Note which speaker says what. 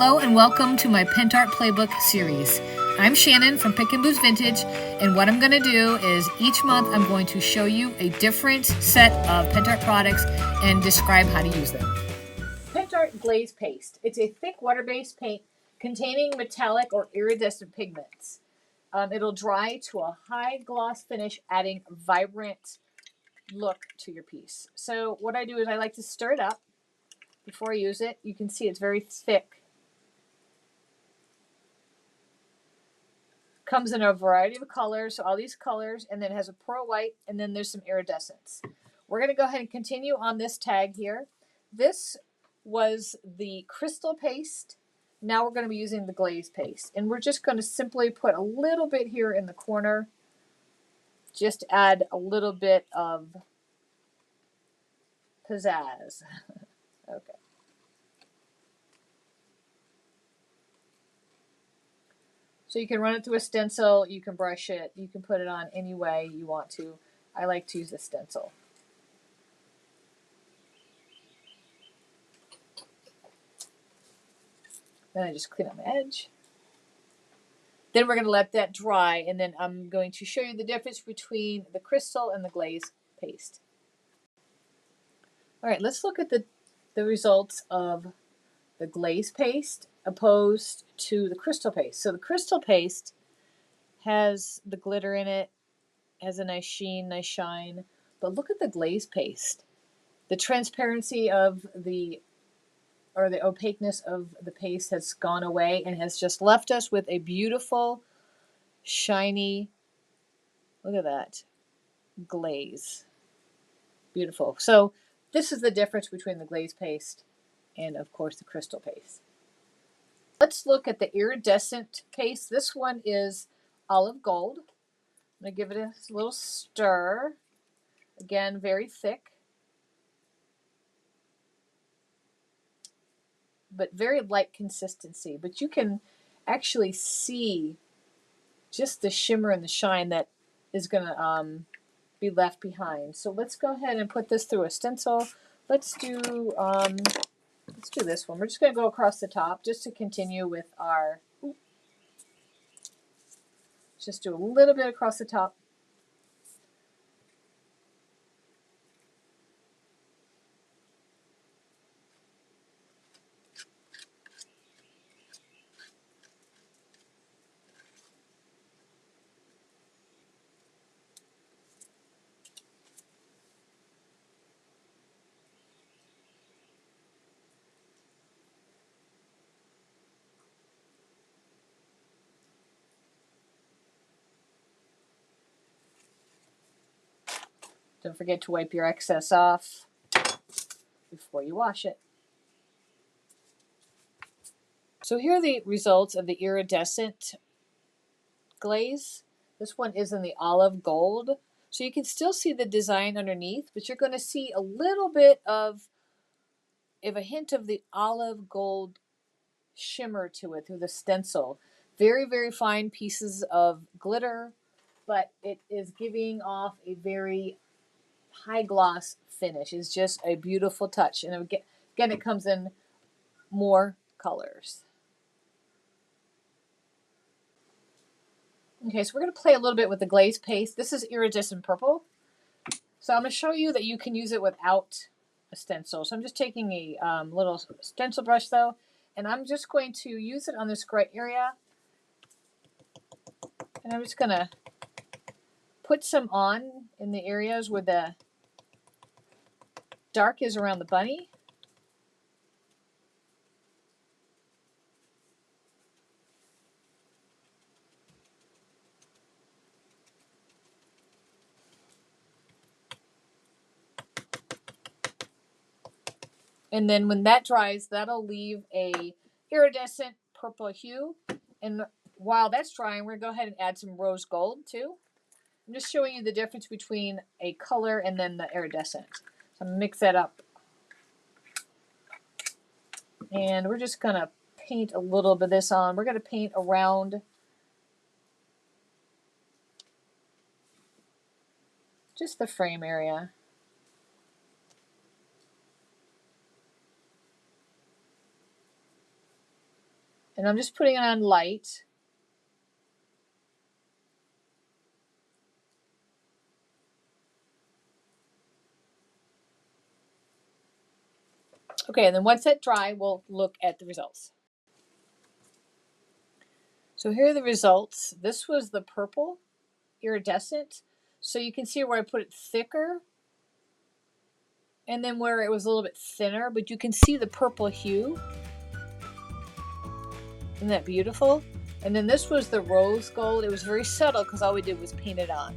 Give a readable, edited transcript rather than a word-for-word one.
Speaker 1: Hello and welcome to my Pentart Playbook series. I'm Shannon from Pick and Booze Vintage, and what I'm going to do is each month I'm going to show you a different set of Pentart products and describe how to use them. Pentart Glaze Paste. It's a thick water-based paint containing metallic or iridescent pigments. It'll dry to a high gloss finish, adding vibrant look to your piece. So what I do is I like to stir it up before I use it. You can see it's very thick. Comes in a variety of colors, so all these colors, and then it has a pearl white, and then there's some iridescence. We're going to go ahead and continue on this tag here. This was the crystal paste. Now we're going to be using the glaze paste, and we're just going to simply put a little bit here in the corner, just to add a little bit of pizzazz. Okay. So you can run it through a stencil, you can brush it, you can put it on any way you want to. I like to use a stencil. Then I just clean up my edge. Then we're going to let that dry, and then I'm going to show you the difference between the crystal and the glaze paste. All right, let's look at the results of the glaze paste opposed to the crystal paste. So the crystal paste has the glitter in it, has a nice sheen, nice shine, but look at the glaze paste. The transparency of the opaqueness of the paste has gone away and has just left us with a beautiful, shiny, look at that, glaze. Beautiful. So this is the difference between the glaze paste and, of course, the crystal paste. Let's look at the iridescent paste. This one is olive gold. I'm going to give it a little stir. Again, very thick, but very light consistency. But you can actually see just the shimmer and the shine that is going to be left behind. So let's go ahead and put this through a stencil. Let's do this one. We're just going to go across the top just to continue with our. Just do a little bit across the top. Don't forget to wipe your excess off before you wash it. So here are the results of the iridescent glaze. This one is in the olive gold. So you can still see the design underneath, but you're going to see a little bit of a hint of the olive gold shimmer to it through the stencil. Very, very fine pieces of glitter, but it is giving off a very high gloss finish. It's just a beautiful touch. And again, it comes in more colors. Okay, so we're going to play a little bit with the glaze paste. This is iridescent purple. So I'm going to show you that you can use it without a stencil. So I'm just taking a little stencil brush though, and I'm just going to use it on this gray area. And I'm just going to put some on in the areas where the dark is around the bunny. And then when that dries, that'll leave a iridescent purple hue. And while that's drying, we're going to go ahead and add some rose gold too. I'm just showing you the difference between a color and then the iridescent. So I'm going to mix that up. And we're just going to paint a little bit of this on. We're going to paint around just the frame area. And I'm just putting it on light. Okay, and then once that's dry, we'll look at the results. So here are the results. This was the purple iridescent. So you can see where I put it thicker and then where it was a little bit thinner, but you can see the purple hue. Isn't that beautiful? And then this was the rose gold. It was very subtle because all we did was paint it on.